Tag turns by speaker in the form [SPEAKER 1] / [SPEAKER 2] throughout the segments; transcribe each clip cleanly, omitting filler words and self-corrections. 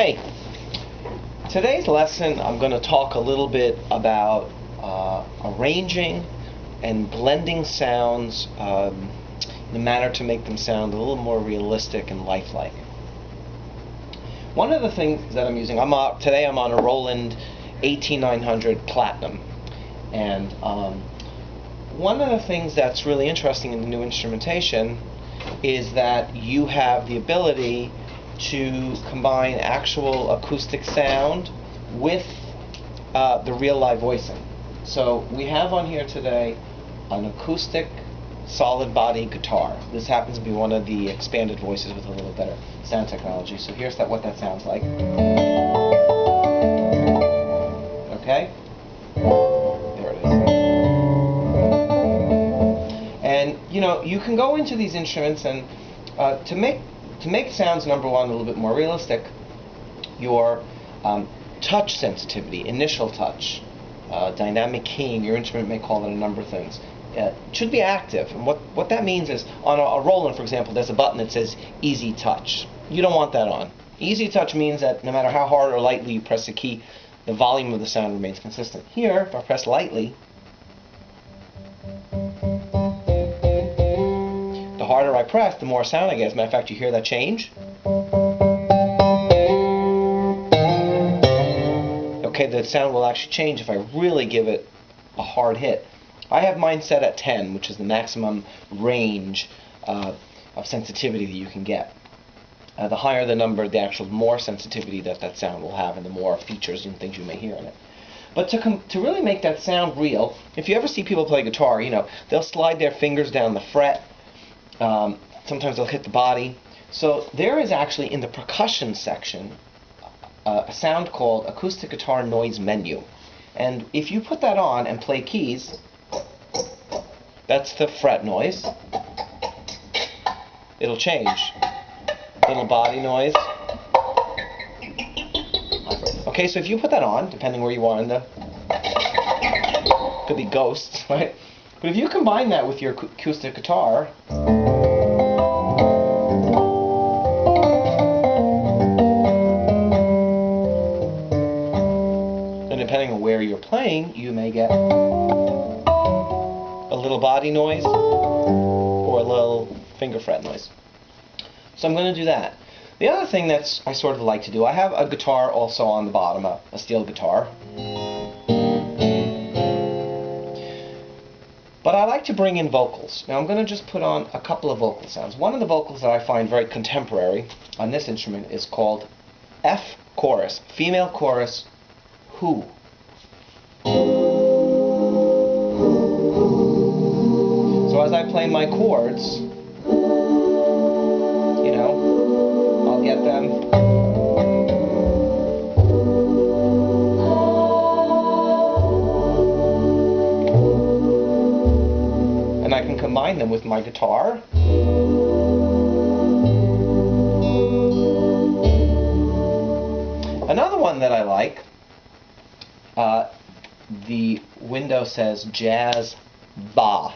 [SPEAKER 1] Hey, today's lesson I'm going to talk a little bit about arranging and blending sounds in a manner to make them sound a little more realistic and lifelike. One of the things that I'm using, today I'm on a Roland AT900 Platinum, and one of the things that's really interesting in the new instrumentation is that you have the ability to combine actual acoustic sound with the real live voicing. So we have on here today an acoustic solid body guitar. This happens to be one of the expanded voices with a little better sound technology. So here's what that sounds like. Okay? There it is. And you can go into these instruments and to make sounds, number one, a little bit more realistic, your touch sensitivity, initial touch, dynamic keying, your instrument may call it a number of things, should be active. And what that means is, on a Roland, for example, there's a button that says Easy Touch. You don't want that on. Easy Touch means that no matter how hard or lightly you press the key, the volume of the sound remains consistent. Here, if I press lightly, the harder I press, the more sound I get. As a matter of fact, you hear that change? Okay, the sound will actually change if I really give it a hard hit. I have mine set at 10, which is the maximum range of sensitivity that you can get. The higher the number, the more sensitivity that sound will have, and the more features and things you may hear in it. But to really make that sound real, if you ever see people play guitar, they'll slide their fingers down the fret. Sometimes they'll hit the body. So there is actually, in the percussion section, a sound called Acoustic Guitar Noise Menu. And if you put that on and play keys, that's the fret noise. It'll change. Little body noise. Okay, so if you put that on, depending where you are in the... could be ghosts, right? But if you combine that with your acoustic guitar, and depending on where you're playing, you may get a little body noise or a little finger fret noise. So I'm going to do that. The other thing that I sort of like to do, I have a guitar also on the bottom, a steel guitar. But I like to bring in vocals. Now I'm going to just put on a couple of vocal sounds. One of the vocals that I find very contemporary on this instrument is called F chorus, female chorus, who. So as I play my chords, I'll get them. And I can combine them with my guitar. Another one that I like, the window says Jazz Ba.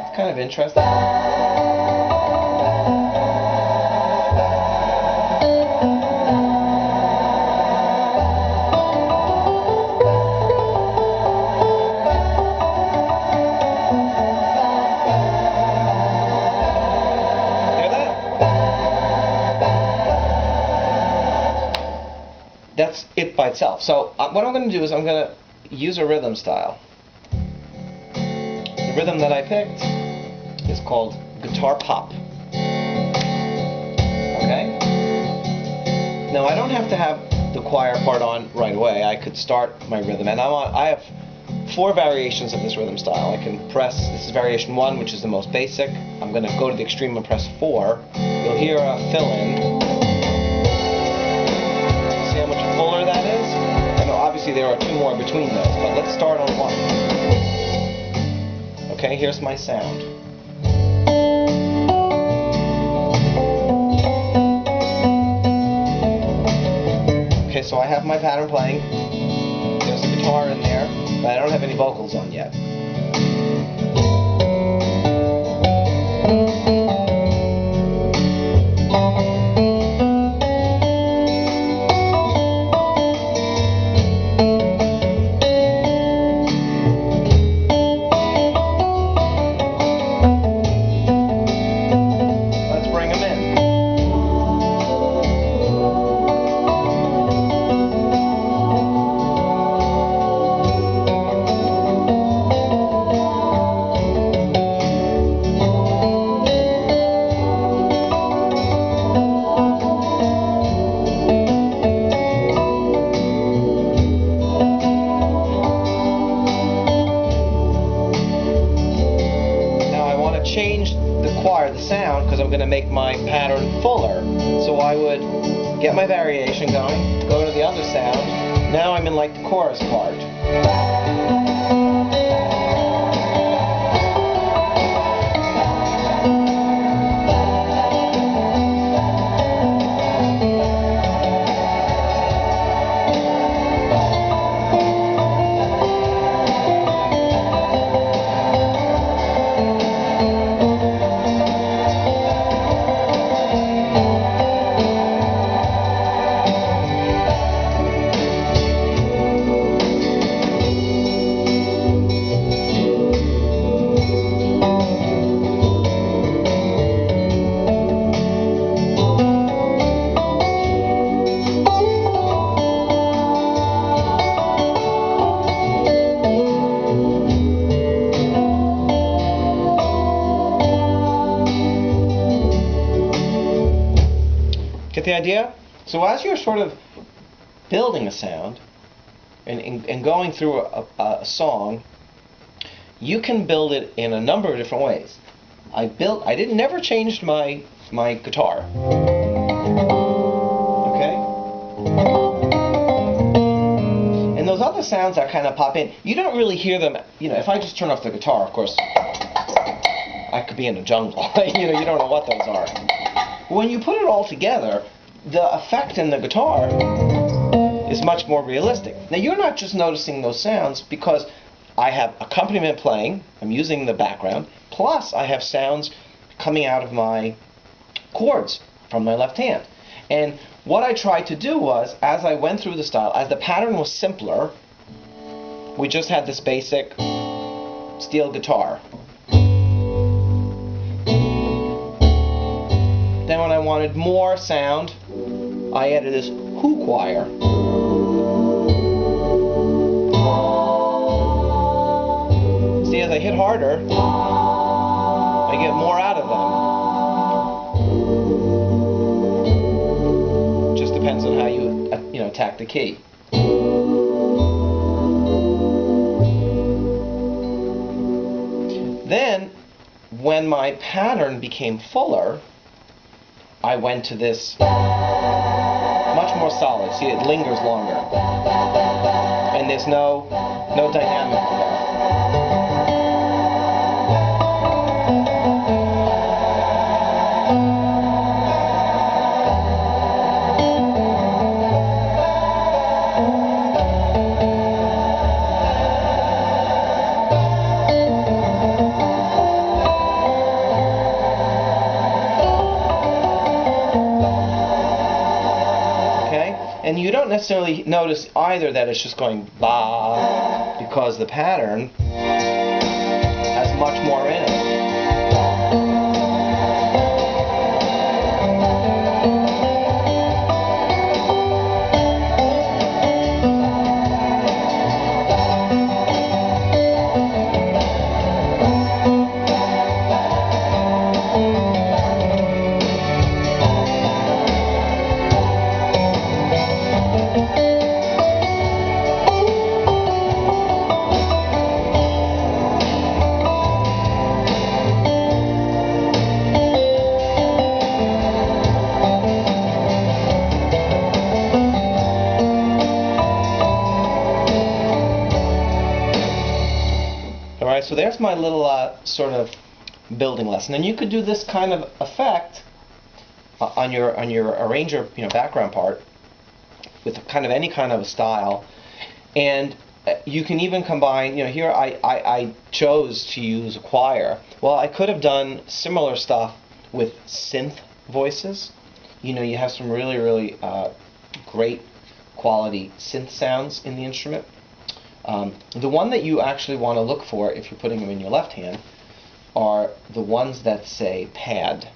[SPEAKER 1] It's kind of interesting. That's it by itself. So what I'm going to do is I'm going to use a rhythm style. The rhythm that I picked is called guitar pop. Okay? Now I don't have to have the choir part on right away. I could start my rhythm, and I have 4 variations of this rhythm style. I can press, this is variation 1, which is the most basic. I'm going to go to the extreme and press 4. You'll hear a fill-in. Fuller that is, and obviously there are 2 more between those, but let's start on 1. Okay, here's my sound. Okay, so I have my pattern playing. There's a guitar in there, but I don't have any vocals on yet. change the choir, the sound, because I'm going to make my pattern fuller. So I would get my variation going, go to the other sound. Now I'm in like the chorus part. Get the idea? So as you're sort of building a sound and going through a song, you can build it in a number of different ways. Never changed my guitar. Okay? And those other sounds that kind of pop in, you don't really hear them. You know, if I just turn off the guitar, of course, I could be in a jungle. You know, you don't know what those are. When you put it all together, the effect in the guitar is much more realistic. Now, you're not just noticing those sounds because I have accompaniment playing, I'm using the background, plus I have sounds coming out of my chords from my left hand. And what I tried to do was, as I went through the style, as the pattern was simpler, we just had this basic steel guitar. Then when I wanted more sound, I added this who choir. See, as I hit harder, I get more out of them. Just depends on how you attack the key. Then, when my pattern became fuller, I went to this much more solid. See, it lingers longer, and there's no dynamic there. And you don't necessarily notice either that it's just going ba, because the pattern has much more in it. Alright, so there's my little sort of building lesson. And you could do this kind of effect on your arranger, background part with kind of any kind of a style. And you can even combine, here I chose to use a choir. Well, I could have done similar stuff with synth voices. You have some really, really great quality synth sounds in the instrument. The one that you actually want to look for if you're putting them in your left hand are the ones that say pad,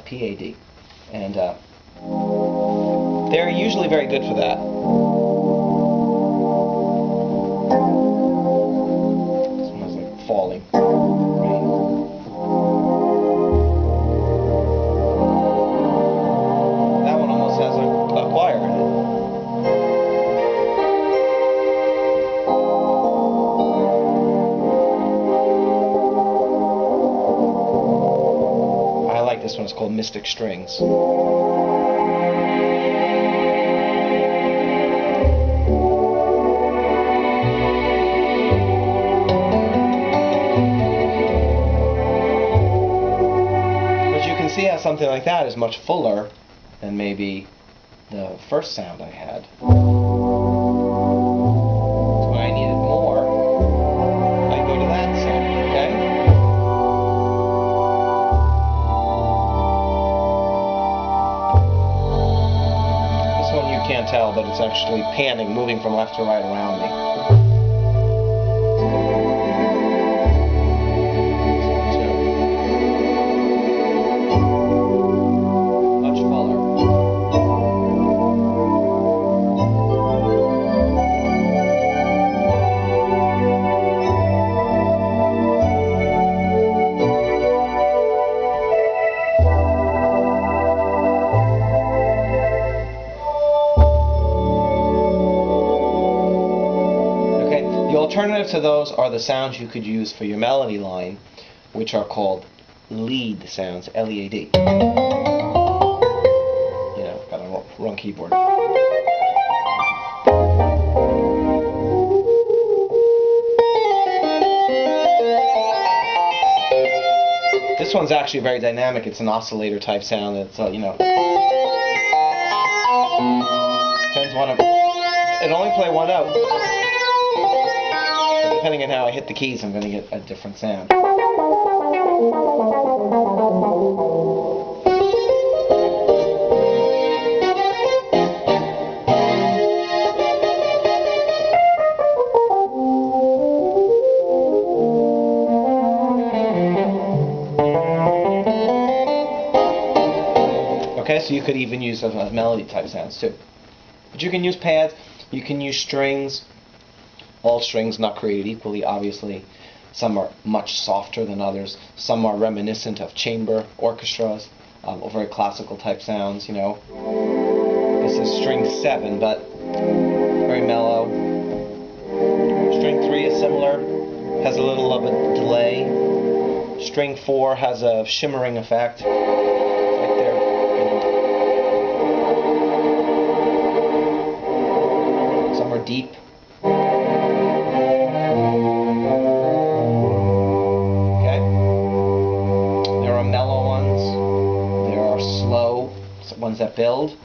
[SPEAKER 1] P-A-D. And they're usually very good for that. This one was like falling. That one almost has a choir in it. one is called Mystic Strings. See how something like that is much fuller than maybe the first sound I had. So when I needed more, I go to that sound, okay? This one you can't tell, but it's actually panning, moving from left to right around me. Alternative to those are the sounds you could use for your melody line, which are called lead sounds, L-E-A-D. You know, got a wrong keyboard. This one's actually very dynamic. It's an oscillator type sound. It's you know, depends one of it only play one note. Depending on how I hit the keys, I'm going to get a different sound. Okay, so you could even use those melody type sounds too. But you can use pads, you can use strings. All strings not created equally, obviously. Some are much softer than others. Some are reminiscent of chamber orchestras, or very classical type sounds, you know. This is string 7, but very mellow. String 3 is similar, has a little of a delay. String 4 has a shimmering effect. Like there, you know. Some are deep. Ones that build.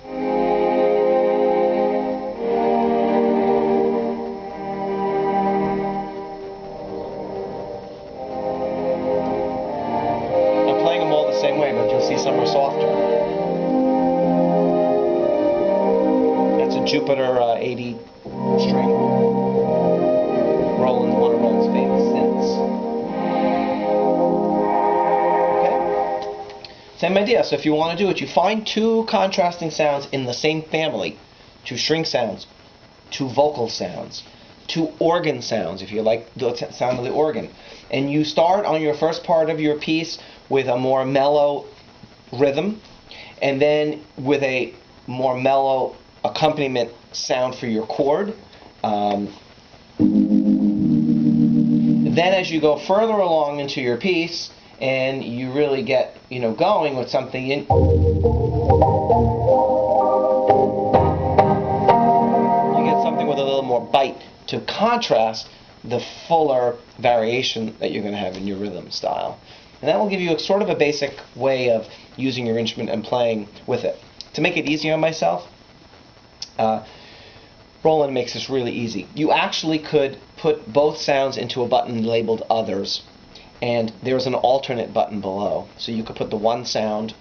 [SPEAKER 1] I'm playing them all the same way, but you'll see some are softer. That's a Jupiter 80 string. Roland, one of Roland's famous synths. Same idea. So if you want to do it, you find two contrasting sounds in the same family, two string sounds, two vocal sounds, two organ sounds, if you like the sound of the organ. And you start on your first part of your piece with a more mellow rhythm, and then with a more mellow accompaniment sound for your chord. Then as you go further along into your piece, and you really get, you know, going with something in, you get something with a little more bite to contrast the fuller variation that you're going to have in your rhythm style. And that will give you a sort of a basic way of using your instrument and playing with it. To make it easier on myself, Roland makes this really easy. You actually could put both sounds into a button labeled Others, and there's an alternate button below. So you could put the one sound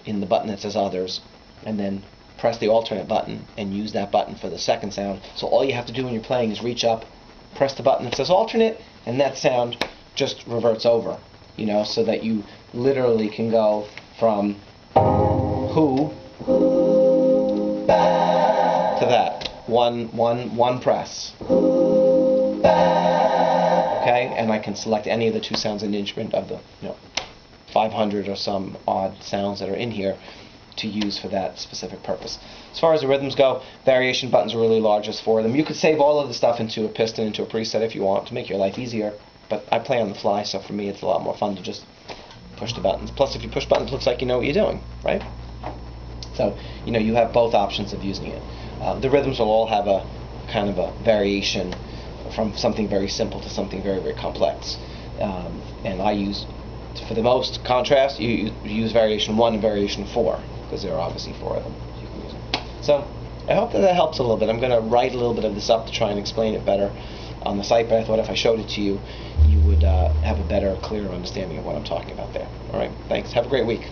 [SPEAKER 1] in the button that says Others, and then press the alternate button and use that button for the second sound. So all you have to do when you're playing is reach up, press the button that says alternate, and that sound just reverts over, you know, so that you literally can go from who to that. One press. Okay, and I can select any of the two sounds in the instrument of the 500 or some odd sounds that are in here to use for that specific purpose. As far as the rhythms go, variation buttons are really largest for them. You could save all of the stuff into a piston, into a preset if you want to make your life easier, but I play on the fly, so for me it's a lot more fun to just push the buttons. Plus, if you push buttons, it looks like you know what you're doing, right? So, you have both options of using it. The rhythms will all have a kind of a variation from something very simple to something very, very complex. And I use, for the most contrast, you use variation 1 and variation 4, because there are obviously 4 of them you can use. So I hope that helps a little bit. I'm going to write a little bit of this up to try and explain it better on the site, but I thought if I showed it to you, you would have a better, clearer understanding of what I'm talking about there. All right, thanks. Have a great week.